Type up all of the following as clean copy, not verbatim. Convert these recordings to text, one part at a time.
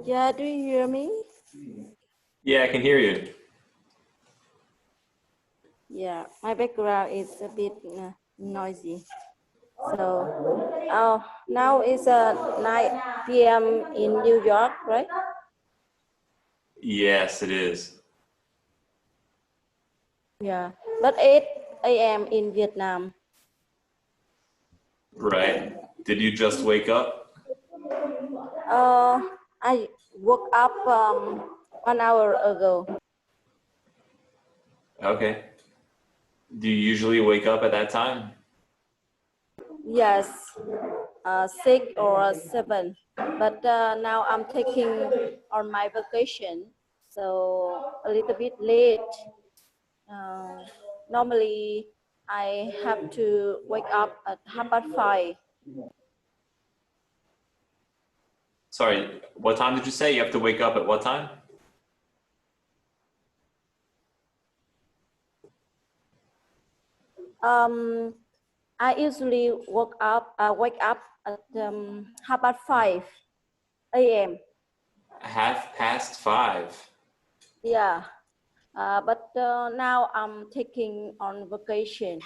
Yeah, do you hear me? Yeah, I can hear you. Yeah, my background is a bit noisy. So, now it's 9 p.m. in New York, right? Yes, it is. Yeah, but 8 a.m. in Vietnam. Right. Did you just wake up? I woke up 1 hour ago. Okay. Do you usually wake up at that time? Yes, 6 or 7. But now I'm taking on my vacation, so a little bit late. Normally, I have to wake up at 5:30. Sorry, what time did you say? You have to wake up at what time? I usually wake up at 5:30 a.m. 5:30. Yeah, but now I'm taking on vacation,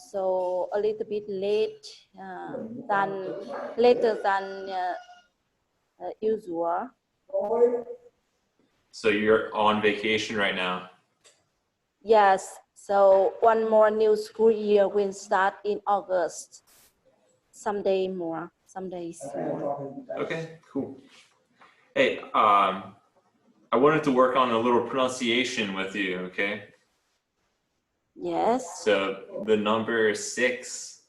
so a little bit late than later than usual. So you're on vacation right now. Yes, so one more new school year will start in August. Some days more. Okay, cool. Hey, I wanted to work on a little pronunciation with you, okay? Yes. So the number 6,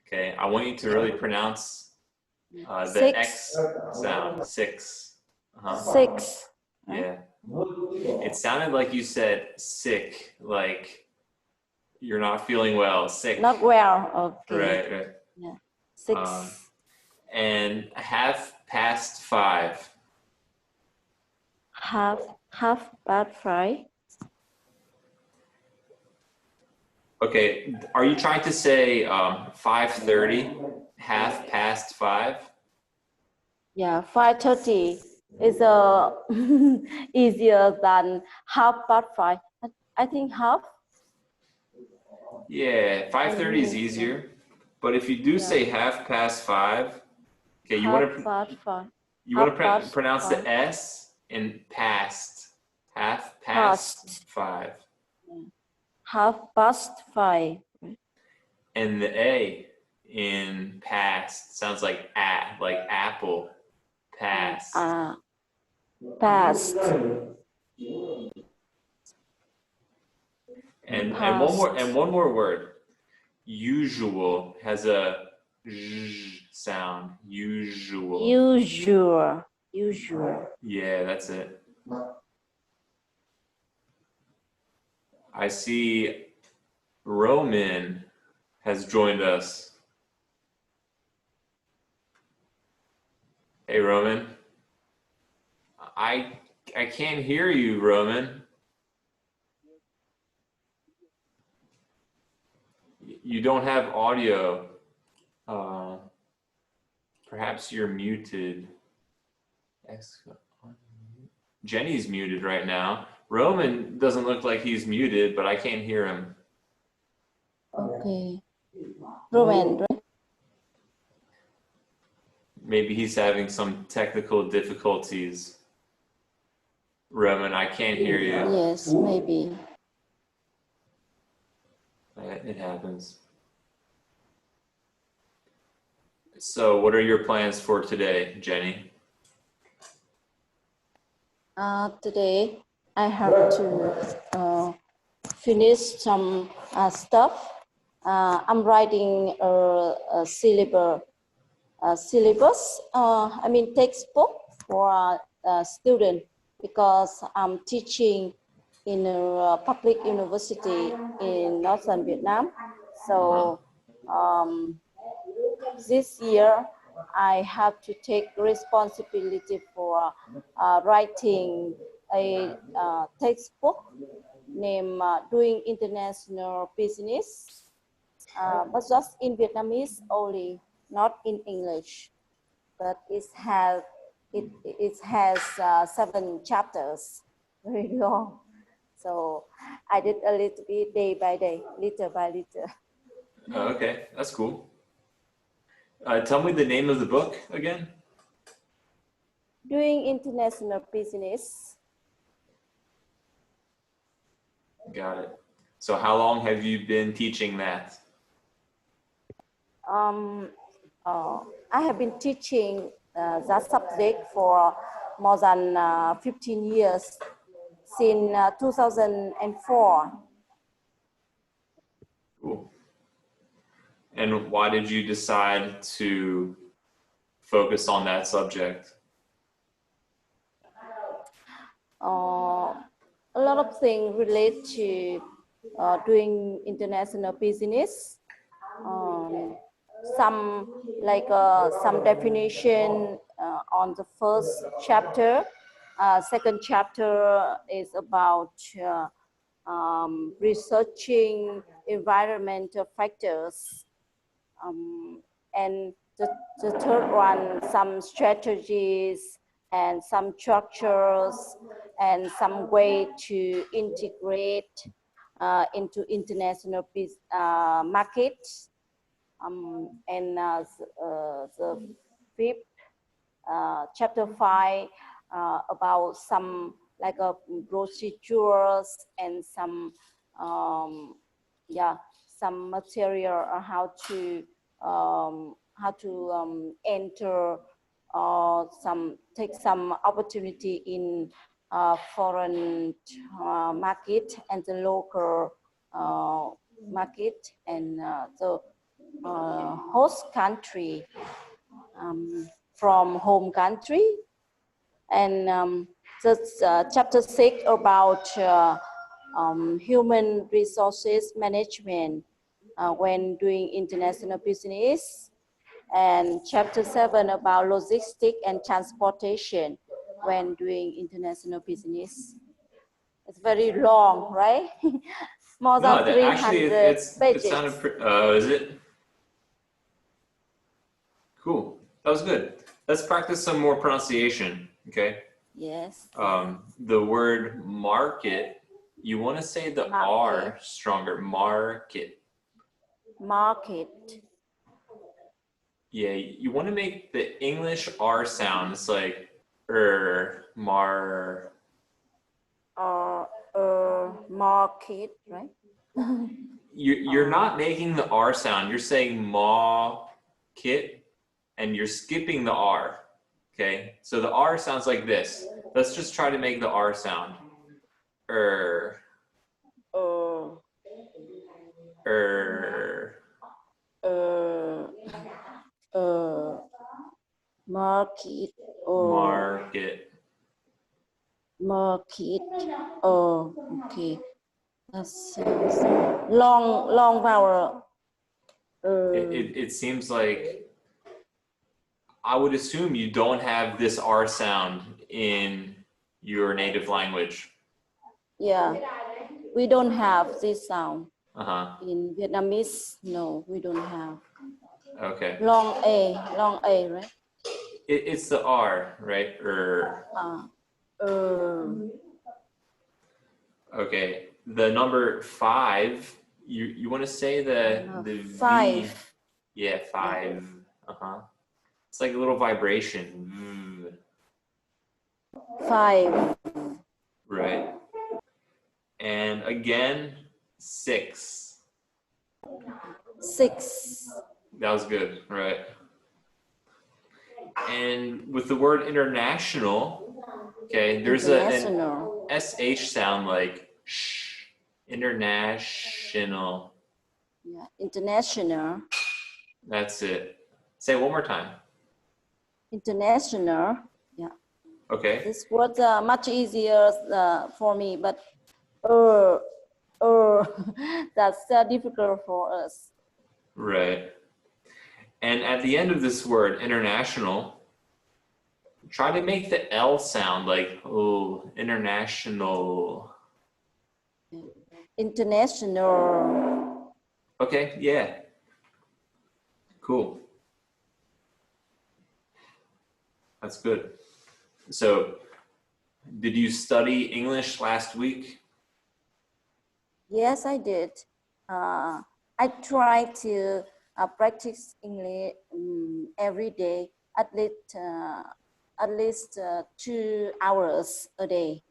okay? I want you to really pronounce the 6. X sound, 6. 6. Yeah. It sounded like you said sick, like you're not feeling well, sick. Not well, okay. Right. Yeah. 6. And 5:30. Half past 5. Okay, are you trying to say 5:30, 5:30? Yeah, 5:30 is easier than 5:30. I think half. Yeah, 5:30 is easier. But if you do say 5:30, okay, you want to pronounce the S in past. 5:5. 5:5. And the A in past sounds like apple. Past. Past. And one more word. Usual has a Z sound. Usual. Usual. Yeah, that's it. I see Roman has joined us. Hey, Roman. I can't hear you, Roman. You don't have audio. Perhaps you're muted. Jenny's muted right now. Roman doesn't look like he's muted, but I can't hear him. Okay. Roman, right? Maybe he's having some technical difficulties. Roman, I can't hear you. Yes, maybe. It happens. So what are your plans for today, Jenny? Today I have to finish some stuff. I'm writing a syllabus. Textbook for a student, because I'm teaching in a public university in northern Vietnam. So this year I have to take responsibility for writing a textbook named Doing International Business, but just in Vietnamese only, not in English. But it has it has 7 chapters, very long. So I did a little bit day by day, little by little. Oh, okay, that's cool. Tell me the name of the book again. Doing international business. Got it. So how long have you been teaching that? I have been teaching that subject for more than 15 years, since 2004. Cool. And why did you decide to focus on that subject? A lot of things relate to doing international business. Some definition on the first chapter. Second chapter is about researching environmental factors. And the third one, some strategies and some structures and some way to integrate into international markets. The fifth, chapter 5, about some procedures and some some material on how to enter take some opportunity in foreign market and the local market and the host country from home country. And chapter 6 about human resources management when doing international business. And chapter 7 about logistics and transportation when doing international business. It's very long, right? More than 300 pages. It sounded is it? Cool. That was good. Let's practice some more pronunciation, okay? Yes. The word market, you want to say the market. R stronger. Market. Market. Yeah, you want to make the English R sound. It's like market, right? You're not making the R sound. You're saying ma-kit, and you're skipping the R. Okay, so the R sounds like this. Let's just try to make the R sound. Market. Market. Market. Oh, okay. That's long vowel. It seems like I would assume you don't have this R sound in your native language. Yeah, we don't have this sound. Uh-huh. In Vietnamese, no, we don't have. Okay. Long A, right? It's the R, right? Okay. The number 5, you want to say the 5. V. Yeah, 5. Uh-huh. It's like a little vibration. 5. Right. And again, 6. 6. That was good, right? And with the word international, okay, there's an SH sound like sh. International. Yeah, international. That's it. Say it one more time. International. Yeah. Okay. This was much easier for me, but that's difficult for us. Right. And at the end of this word, international, try to make the L sound like, oh, international. International. Okay, yeah. Cool. That's good. So did you study English last week? Yes, I did. I try to practice English every day, at least 2 hours a day.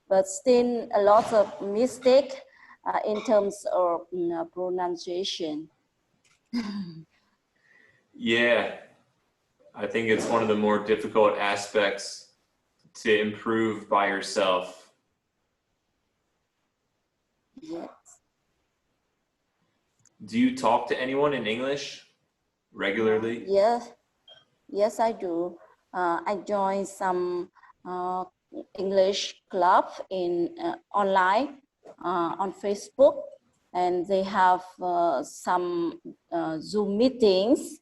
But still a lot of mistake in terms of pronunciation. Yeah, I think it's one of the more difficult aspects to improve by yourself. Yes. Do you talk to anyone in English regularly? Yes, I do. I joined some English club in online on Facebook, and they have some Zoom meetings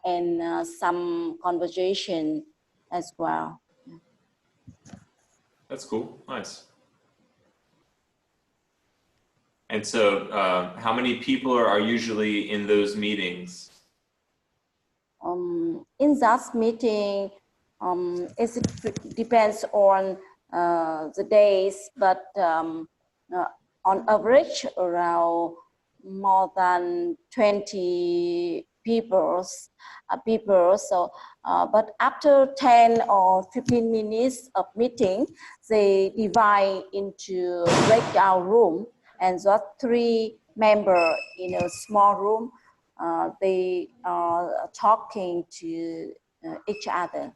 and some conversation as well. That's cool. Nice. And so how many people are usually in those meetings? In that meeting, it depends on the days, but on average, around more than 20 people. So, but after 10 or 15 minutes of meeting, they divide into breakout room, and just 3 members in a small room. They are talking to each other.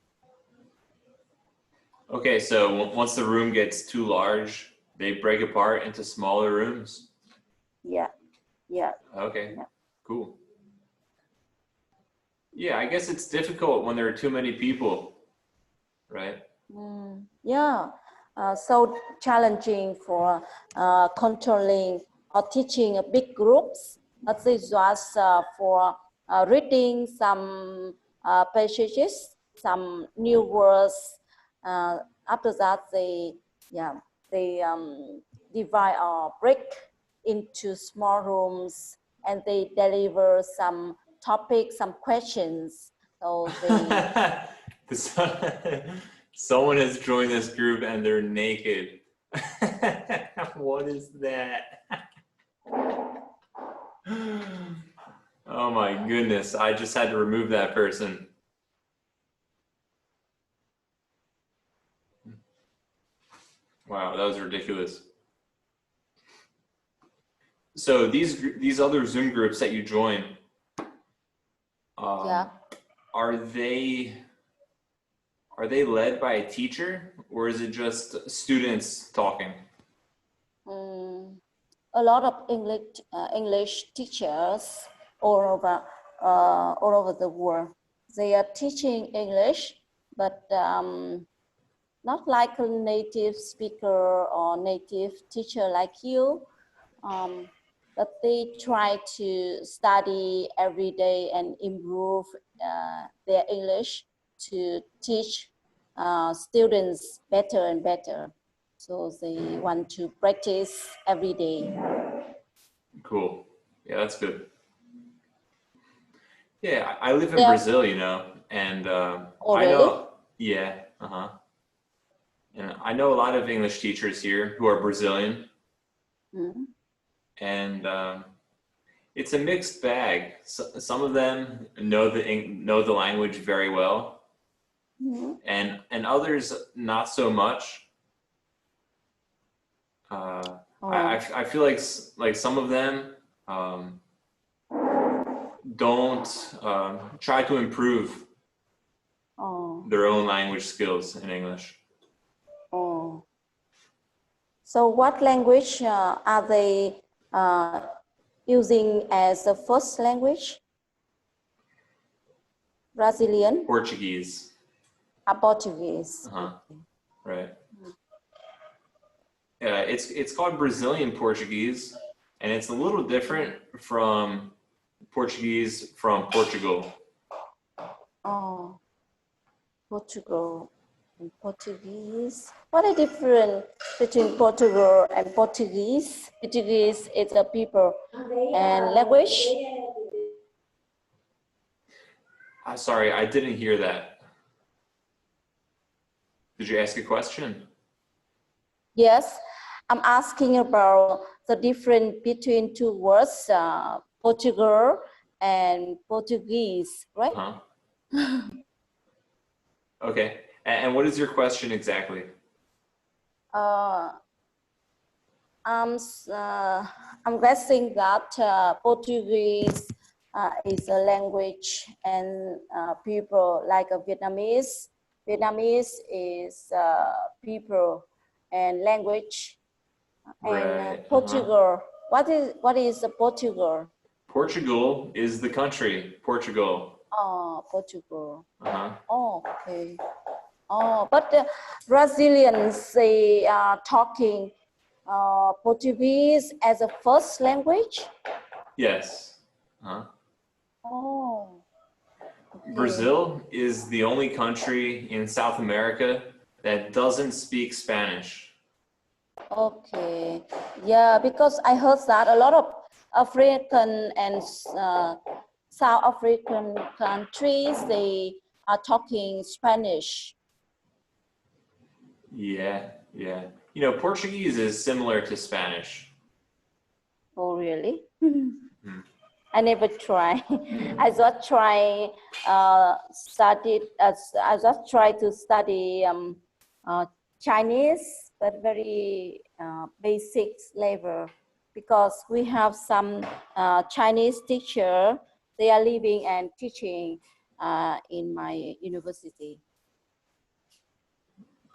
Okay, so once the room gets too large, they break apart into smaller rooms? Yeah, yeah. Okay, Yeah. cool. Yeah, I guess it's difficult when there are too many people, right? Yeah, so challenging for controlling or teaching big groups. Let's say just for reading some passages, some new words. After that, they divide or break into small rooms, and they deliver some topics, some questions. So they Someone has joined this group and they're naked. What is that? Oh my goodness, I just had to remove that person. Wow, that was ridiculous. So these other Zoom groups that you join, yeah. are they led by a teacher, or is it just students talking? A lot of English teachers all over the world. They are teaching English, but not like a native speaker or native teacher like you. But they try to study every day and improve their English to teach students better and better. So they want to practice every day. Cool. Yeah, that's good. Yeah, I live in Brazil, you know, and Oh, I really? know, yeah, and I know a lot of English teachers here who are Brazilian, and it's a mixed bag. Some of them know the language very well, and others not so much. I feel like some of them don't try to improve their own language skills in English. Oh. So what language are they using as the first language? Brazilian? Portuguese. Portuguese. Right. It's called Brazilian Portuguese, and it's a little different from Portuguese from Portugal. Oh, Portugal and Portuguese. What is the difference between Portugal and Portuguese? Portuguese is a people and language. Sorry, I didn't hear that. Did you ask a question? Yes, I'm asking about the difference between two words, Portugal and Portuguese, right? Uh-huh. Okay. And what is your question exactly? Uh, I'm guessing that Portuguese is a language and people like a Vietnamese. Vietnamese is people and language. And Right. Portugal, what is Portugal? Portugal is the country. Portugal. Oh, Portugal. Uh-huh. Oh, okay. Oh, but the Brazilians, they are talking Portuguese as a first language. Yes. Uh-huh. Oh, okay. Brazil is the only country in South America that doesn't speak Spanish. Okay. Yeah, because I heard that a lot of African and South African countries, they are talking Spanish. Yeah, yeah. You know, Portuguese is similar to Spanish. Oh, really? Hmm. I never try. I just try I just try to study Chinese, but very basic level, because we have some Chinese teacher. They are living and teaching in my university.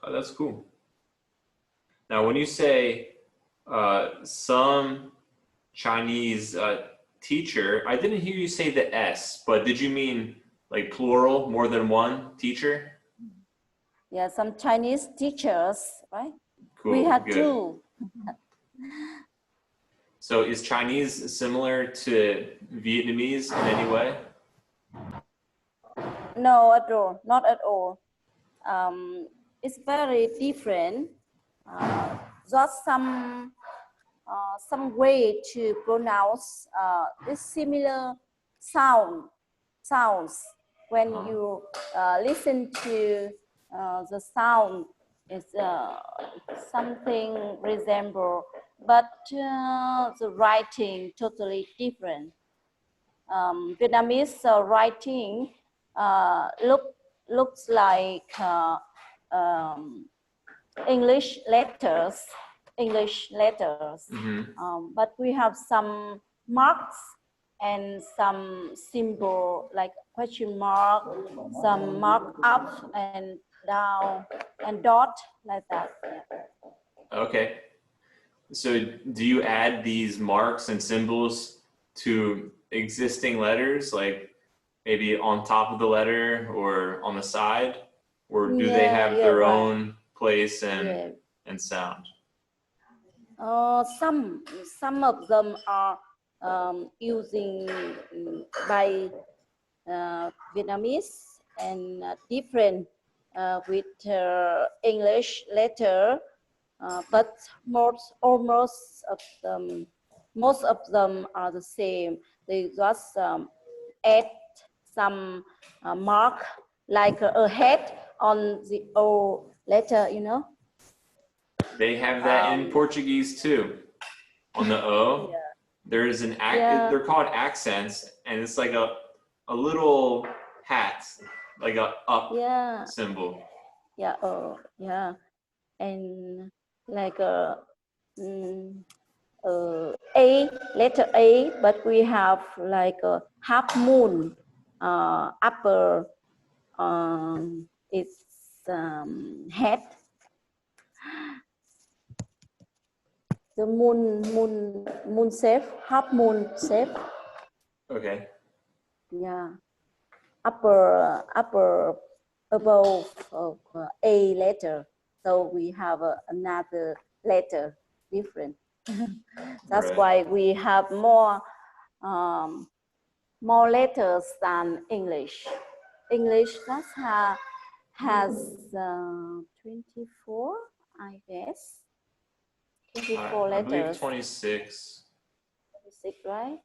Oh, that's cool. Now, when you say some Chinese teacher, I didn't hear you say the S, but did you mean like plural, more than one teacher? Yeah, some Chinese teachers, right? Cool, We had good. two. So is Chinese similar to Vietnamese in any way? No, at all, not at all. It's very different. Just some way to pronounce this similar sounds when you listen to the sound. It's something resemble, but the writing totally different. Vietnamese writing looks like English letters, but we have some marks and some symbol like question mark, some mark up and down, and dot like that. Yeah. Okay. So do you add these marks and symbols to existing letters, like maybe on top of the letter or on the side? Or do they have Yeah, their right. own place and sound? Some of them are using by Vietnamese and different with English letter, but most of them are the same. They just add some mark like a head on the O letter, you know. They have that in Portuguese too. On the O, there is an they're called accents, and it's like a little hat, like a up symbol. Yeah, oh, yeah, and like a A, letter A, but we have like a half moon upper its head. The moon shape, half moon shape. Okay. Yeah, upper above of A letter. So we have another letter different. That's why we have more letters than English. English has 24, I guess. 24 letters. I believe 26. 26, right?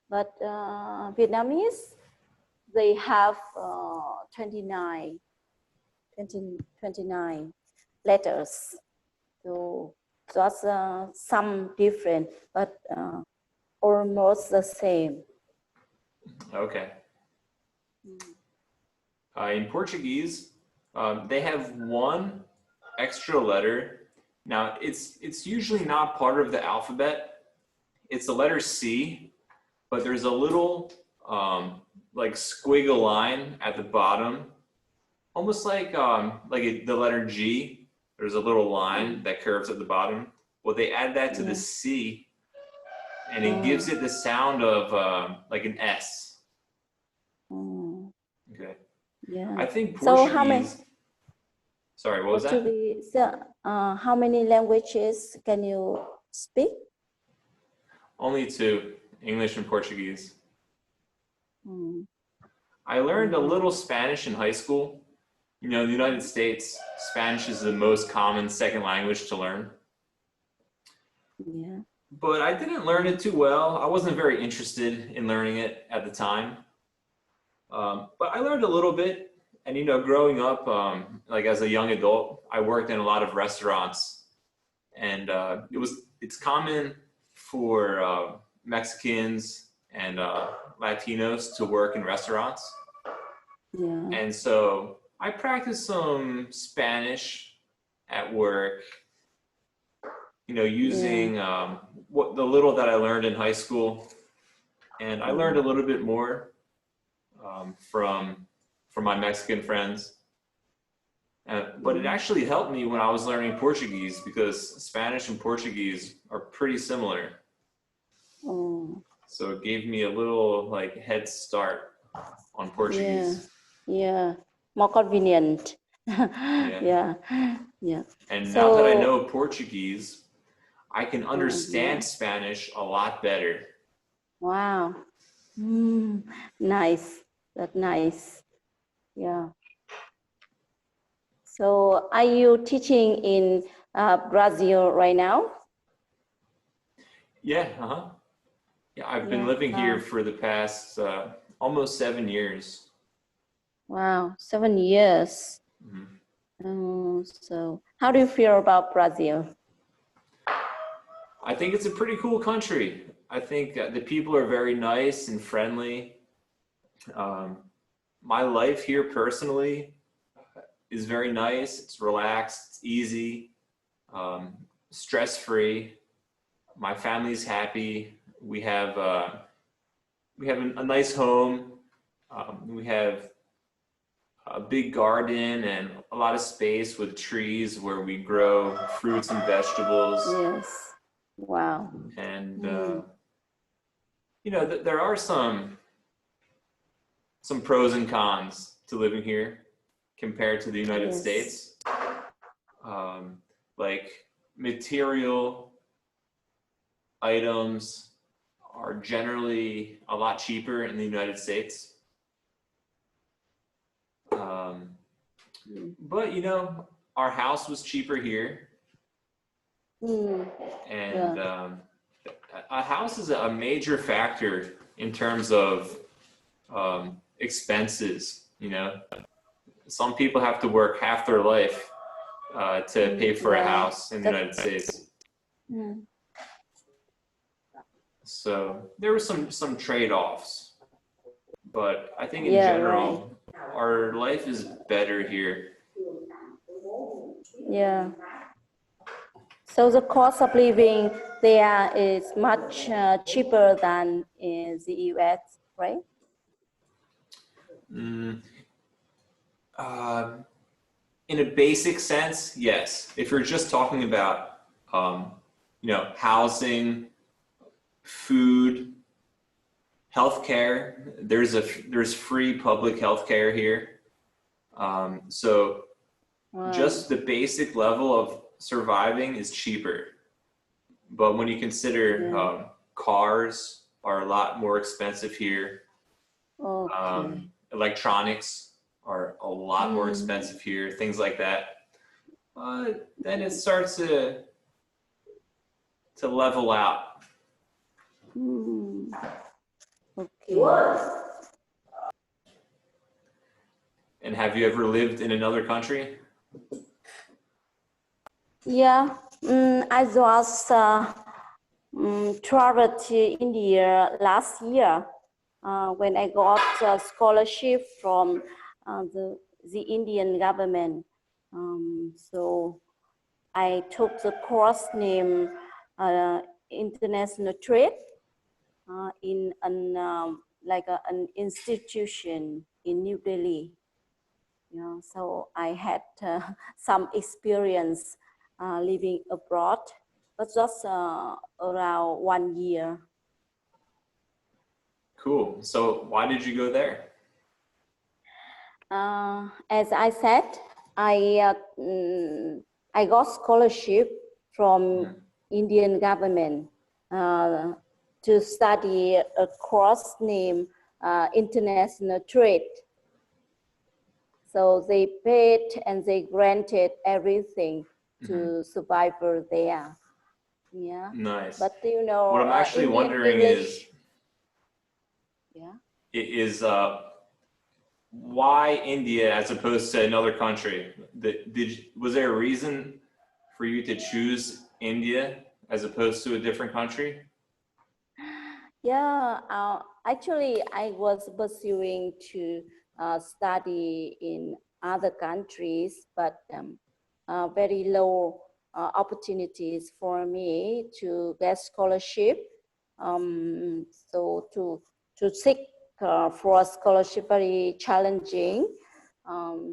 But Vietnamese, they have 29. letters. So just some different, but almost the same. Okay. In Portuguese, they have one extra letter. Now, it's usually not part of the alphabet. It's the letter C, but there's a little like squiggle line at the bottom, almost like the letter G. There's a little line that curves at the bottom. Well, they add that to the C, and it gives it the sound of like an S. Okay. Yeah. I think So how many? Portuguese. Sorry, what was that? So, how many languages can you speak? Only two, English and Portuguese. I learned a little Spanish in high school. You know, in the United States, Spanish is the most common second language to learn. Yeah. But I didn't learn it too well. I wasn't very interested in learning it at the time. But I learned a little bit. And, you know, growing up, like as a young adult, I worked in a lot of restaurants. And it's common for Mexicans and Latinos to work in restaurants. Yeah. And so I practiced some Spanish at work, you know, using what the little that I learned in high school. And I learned a little bit more from my Mexican friends. But it actually helped me when I was learning Portuguese, because Spanish and Portuguese are pretty similar. So it gave me a little like head start on Portuguese. Yeah. More convenient. Yeah. And now that I know Portuguese, I can understand Spanish a lot better. Wow. Nice. That's nice. Yeah. So are you teaching in Brazil right now? Yeah, Yeah, I've been living here for the past almost 7 years. Wow, 7 years. So how do you feel about Brazil? I think it's a pretty cool country. I think the people are very nice and friendly. My life here personally is very nice. It's relaxed, it's easy, stress-free. My family's happy. We have a nice home. We have a big garden and a lot of space with trees where we grow fruits and vegetables. Yes. Wow. And you know, there are some pros and cons to living here compared to the United States. Like material items are generally a lot cheaper in the United States. But you know, our house was cheaper here. And a house is a major factor in terms of expenses. You know, some people have to work half their life to pay for a house in the United States. So there were some trade-offs, but I think in general, our life is better here. Yeah. So the cost of living there is much cheaper than in the US, right? In a basic sense, yes. If you're just talking about, you know, housing, food, healthcare, there's free public healthcare here. So just the basic level of surviving is cheaper. But when you consider cars are a lot more expensive here. Electronics are a lot more expensive here, things like that. Then it starts to level out. Okay. And have you ever lived in another country? Yeah, I was traveled to India last year when I got a scholarship from the Indian government. So I took the course named International Trade in an institution in New Delhi. So I had some experience living abroad, but just around 1 year. Cool. So why did you go there? As I said, I got scholarship from Indian government to study a course named International Trade. So they paid and they granted everything to survivor there. Yeah. Nice. But you know, what I'm actually Indian wondering English. is why India as opposed to another country? Was there a reason for you to choose India as opposed to a different country? Yeah, actually, I was pursuing to study in other countries, but very low opportunities for me to get scholarship. So to seek for a scholarship very challenging.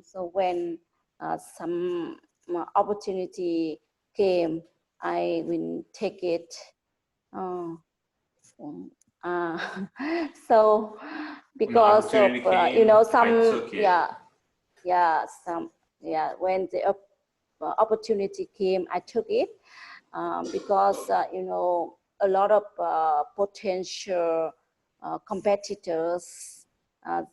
So when some opportunity came, I will take it. Uh, so When the because of opportunity came, I took it. when the opportunity came, I took it because a lot of potential competitors,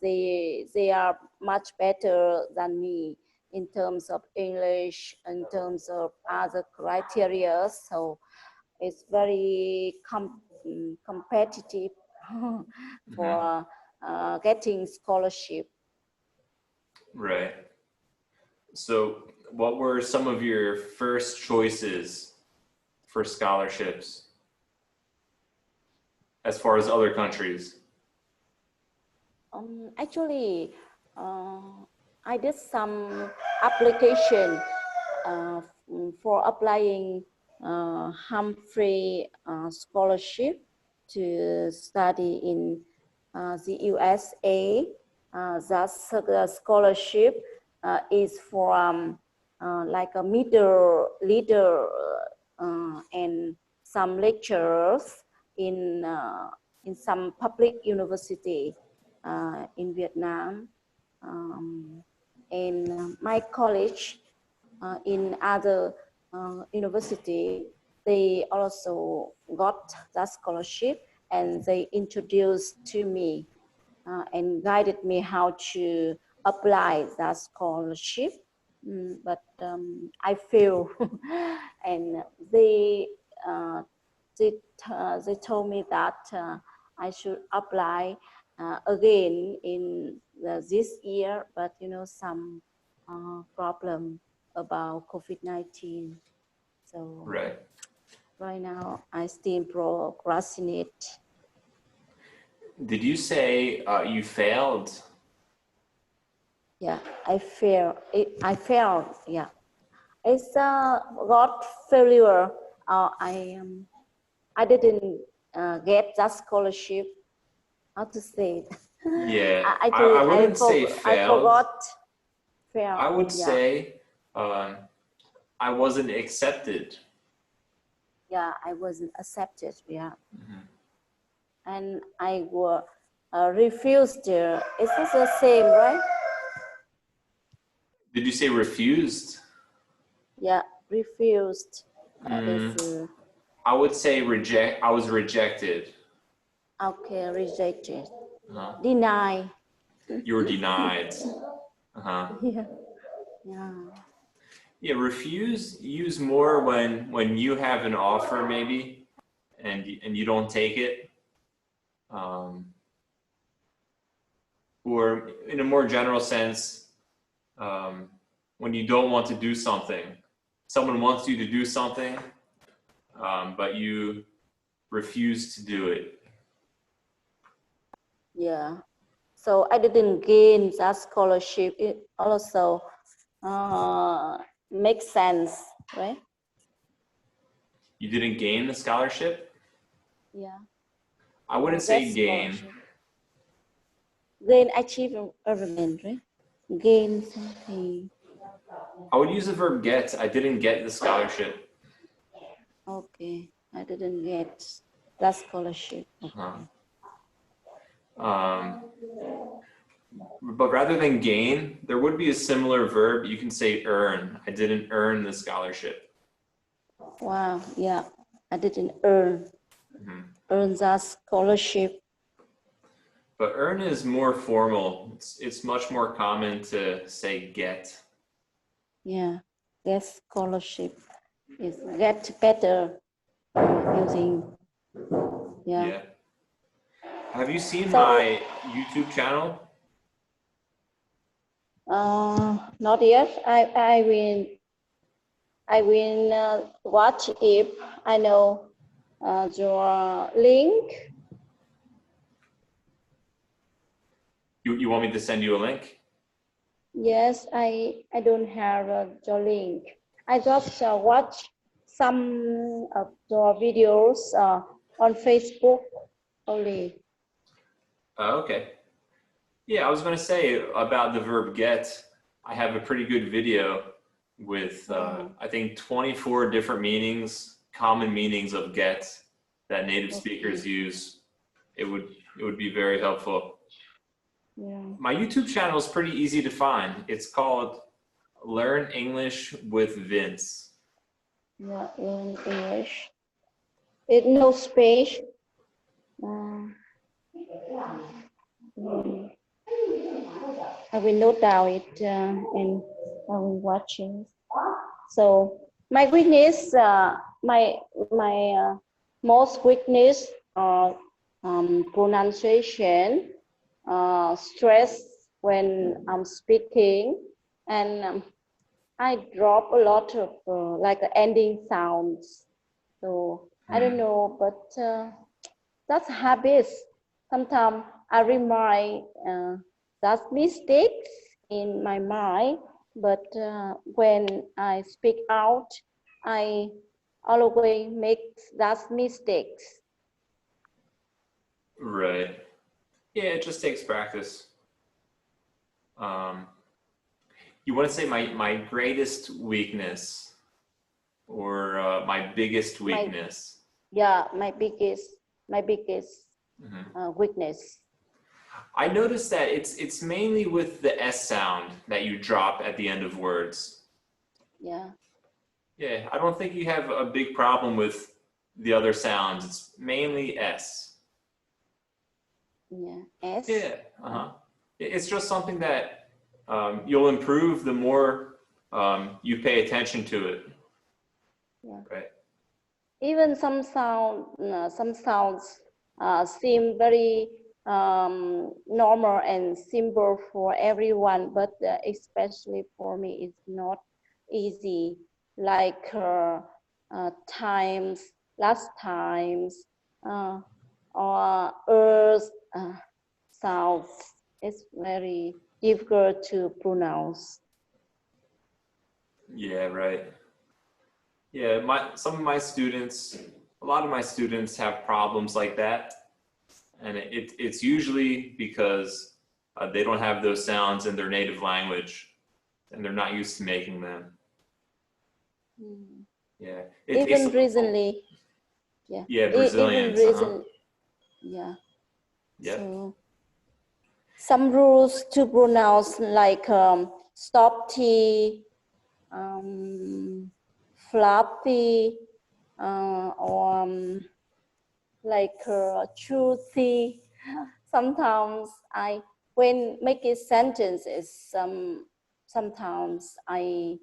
they are much better than me in terms of English, in terms of other criteria. So it's very competitive for getting scholarship. Right. So what were some of your first choices for scholarships as far as other countries? Actually, I did some application for applying Humphrey scholarship to study in the USA. That scholarship is from like a middle leader and some lecturers in some public university in Vietnam. And my college in other university, they also got that scholarship, and they introduced to me and guided me how to apply that scholarship. But I failed, and they uh, they told me that I should apply again in this year, but some problem about COVID-19. So Right. right now I still procrastinate. Did you say you failed? Yeah, I failed. I failed. Yeah, it's got failure. I didn't get that scholarship. How to say it? Yeah, Actually, I wouldn't say I failed. forgot. Failed. I would Yeah, say I wasn't accepted. yeah, I wasn't accepted. Yeah, and I refused. It's not the same, right? Did you say refused? Yeah, refused. I would say reject. I was rejected. Okay, rejected. Uh-huh. Deny. You were denied. Uh-huh. Yeah, yeah. Yeah, refuse use more when you have an offer maybe and you don't take it. Or in a more general sense, when you don't want to do something someone wants you to do something, but you refuse to do it. Yeah. So I didn't gain that scholarship. It also makes sense, right? You didn't gain the scholarship? Yeah. I wouldn't say gain. Gain achievement, right? Gain something. I would use the verb get. I didn't get the scholarship. Okay. I didn't get that scholarship. Okay. But rather than gain, there would be a similar verb. You can say earn. I didn't earn the scholarship. Wow. Yeah. I didn't earn that scholarship. But earn is more formal. It's much more common to say get. Yeah. Get scholarship is get better using. Yeah. Have you seen my YouTube channel? Not yet. I will watch if I know your link. You want me to send you a link? Yes, I don't have your link. I just watch some of your videos on Facebook only. Okay. Yeah, I was going to say about the verb get. I have a pretty good video with I think 24 different meanings, common meanings of get that native speakers use. It would be very helpful. Yeah. My YouTube channel is pretty easy to find. It's called Learn English with Vince. Yeah, in English. It no space. I will note down it and I will watch it. So my weakness, my most weakness are pronunciation, stress when I'm speaking, and I drop a lot of like ending sounds. So I don't know, but that's habits. Sometimes I remind that mistakes in my mind, but when I speak out, I always make that mistakes. Right. Yeah, it just takes practice. You want to say my greatest weakness or my biggest weakness? My biggest weakness. I noticed that it's mainly with the S sound that you drop at the end of words. Yeah. Yeah, I don't think you have a big problem with the other sounds. It's mainly S. Yeah. S. Yeah. It's just something that you'll improve the more you pay attention to it. Yeah. Right. Even some sounds seem very normal and simple for everyone, but especially for me, it's not easy. Like times, last times, or earth sounds. It's very difficult to pronounce. Yeah, right. Yeah, a lot of my students have problems like that. And it's usually because they don't have those sounds in their native language and they're not used to making them. Yeah. Even recently, yeah, Brazilians. Yeah. Yep. So some rules to pronounce like stop T, floppy, or like choosy. Sometimes when making sentences, sometimes I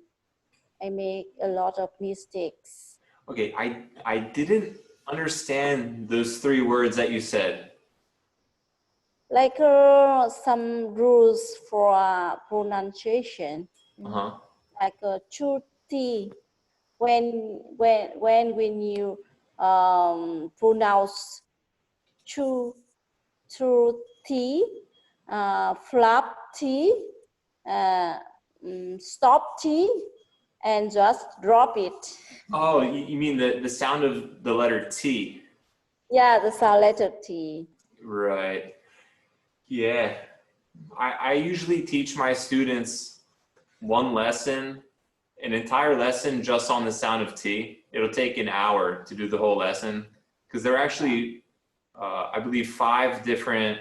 make a lot of mistakes. Okay, I didn't understand those three words that you said. Like some rules for pronunciation. Like chuti, when you pronounce true T, flap T, stop T, and just drop it. Oh, you mean the sound of the letter T? Yeah, the sound letter T. Right. Yeah. I usually teach my students one lesson, an entire lesson just on the sound of T. It'll take an hour to do the whole lesson because there are actually, I believe, 5 different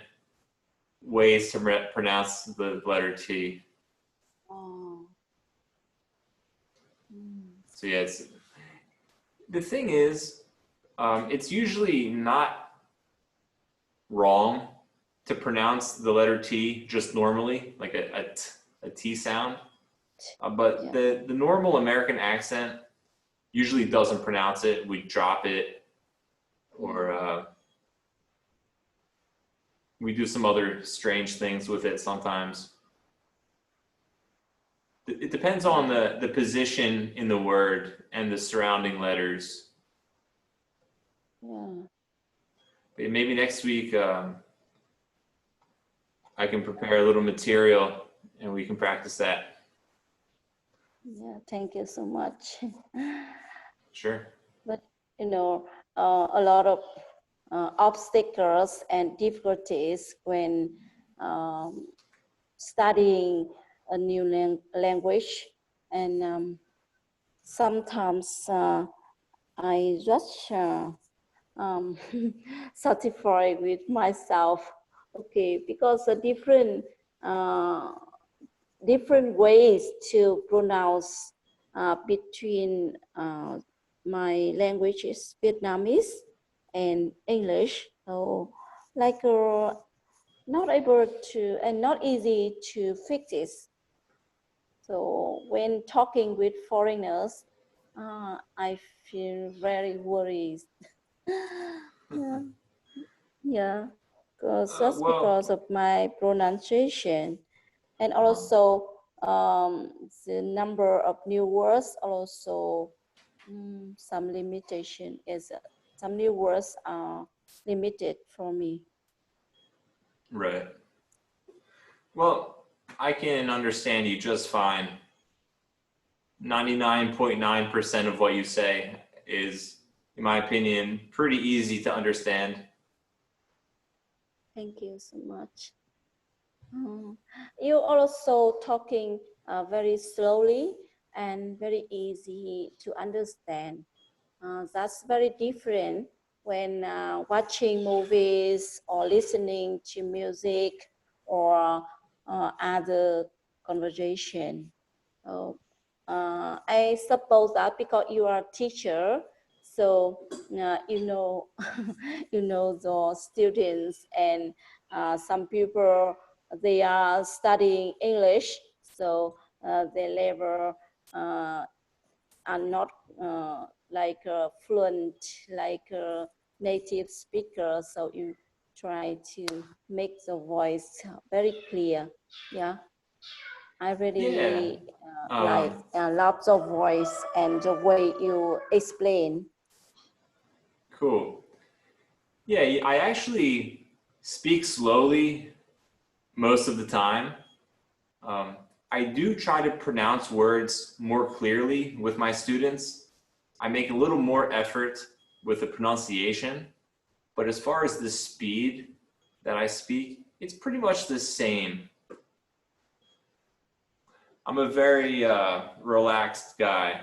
ways to pronounce the letter T. Oh. So yeah, the thing is, it's usually not wrong to pronounce the letter T just normally, like a T sound. But the normal American accent usually doesn't pronounce it. We drop it, or we do some other strange things with it sometimes. It depends on the position in the word and the surrounding letters. Yeah. But maybe next week I can prepare a little material and we can practice that. Yeah, thank you so much. Sure. But you know, a lot of obstacles and difficulties when studying a new language, and sometimes I just satisfied with myself. Okay, because the different ways to pronounce between my language is Vietnamese and English. So like not able to and not easy to fix it. So when talking with foreigners, I feel very worried. Yeah, yeah, just Well, because of my pronunciation. And also the number of new words also some limitation is some new words are limited for me. right. Well, I can understand you just fine. 99.9% of what you say is, in my opinion, pretty easy to understand. Thank you so much. You also talking very slowly and very easy to understand. That's very different when watching movies or listening to music or other conversation. So, I suppose that because you are a teacher, so you know, you know the students and some people they are studying English, so they never are not like fluent, like a native speaker. So you try to make the voice very clear. Yeah, I Yeah. really like Um, lots of voice and the way you explain. cool. Yeah, I actually speak slowly most of the time. Um, I do try to pronounce words more clearly with my students. I make a little more effort with the pronunciation, but as far as the speed that I speak, it's pretty much the same. I'm a very relaxed guy.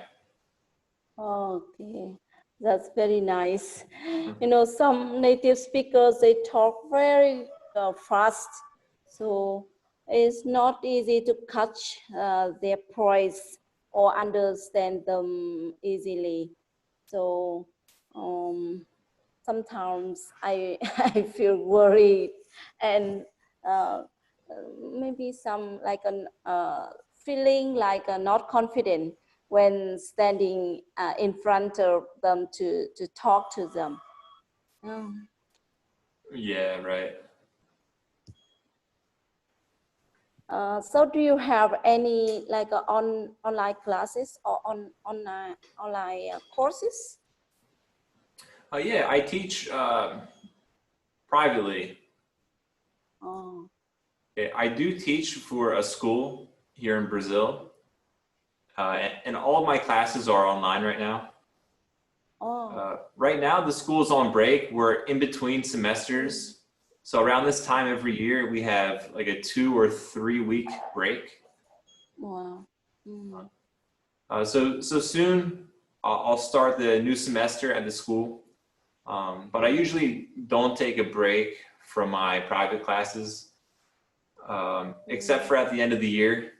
Okay, that's very nice. You know, some native speakers, they talk very fast. So it's not easy to catch their voice or understand them easily. So sometimes I, I feel worried and uh, maybe some like an feeling like not confident when standing in front of them to talk to them. Yeah, right. So do you have any like online classes or online courses? Yeah, I teach privately. Oh, Okay, I do teach for a school here in Brazil, and all of my classes are online right now. Right now, the school's on break. We're in between semesters. So around this time every year, we have like a 2 or 3 week break. wow. Mm. So soon I'll start the new semester at the school. But I usually don't take a break from my private classes, except for at the end of the year.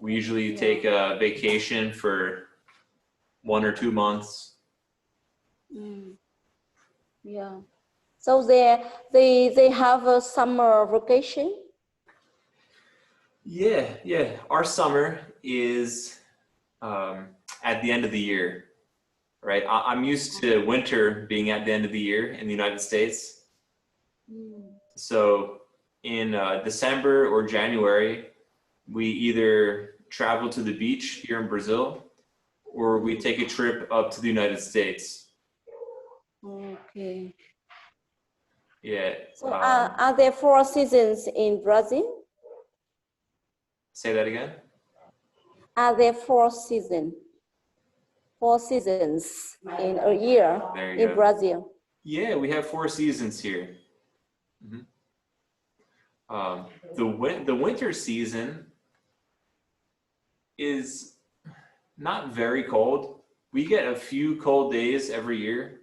We usually take a vacation for 1 or 2 months. Mm. Yeah. So they have a summer vacation? Yeah. Our summer is at the end of the year, right? I'm used to winter being at the end of the year in the United States. So in December or January, we either travel to the beach here in Brazil or we take a trip up to the United States. Okay. Yeah. So are there 4 seasons in Brazil? Say that again? Are there 4 seasons? 4 seasons in a year in Brazil? Yeah, we have 4 seasons here. Mm-hmm. The winter season is not very cold. We get a few cold days every year.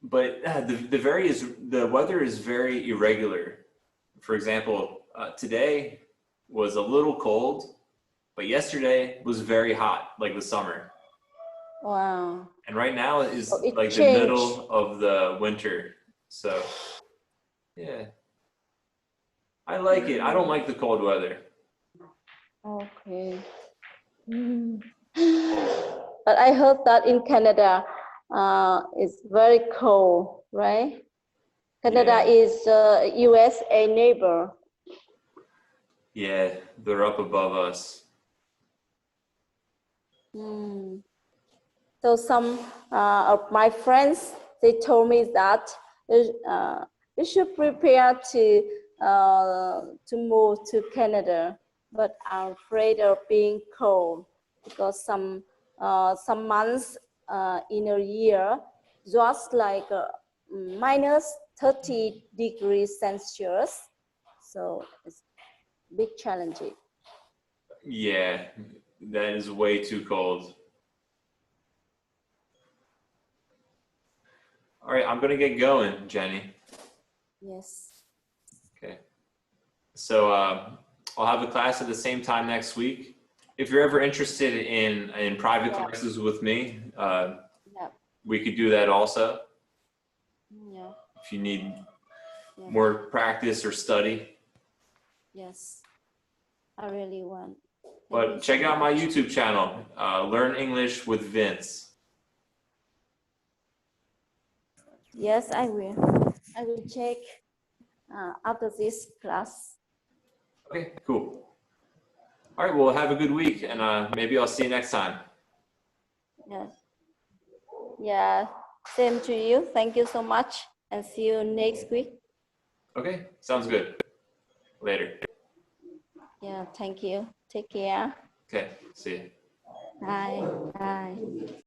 But the weather is very irregular. For example, today was a little cold, but yesterday was very hot, like the summer. Wow. And right now is like changed. the middle of the winter. So, yeah. I like it. I don't like the cold weather. Okay. But I heard that in Canada, it's very cold, right? Canada is USA neighbor. Yeah, they're up above us. So some of my friends, they told me that you should prepare to move to Canada, but I'm afraid of being cold because some months in a year, just like minus 30 degrees Celsius. So it's big challenge. Yeah, that is way too cold. All right, I'm gonna get going, Jenny. Yes. Okay. So I'll have a class at the same time next week. If you're ever interested in private classes with me, we could do that also. Yeah. If you need more practice or study. Yes, I really want. But check out my YouTube channel, Learn English with Vince. Yes, I will. I will check after this class. Okay, cool. All right, well, have a good week, and maybe I'll see you next time. Yes. Yeah, same to you. Thank you so much, and see you next week. Okay, sounds good. Later. Yeah, thank you. Take care. Okay, see you. Bye. Bye.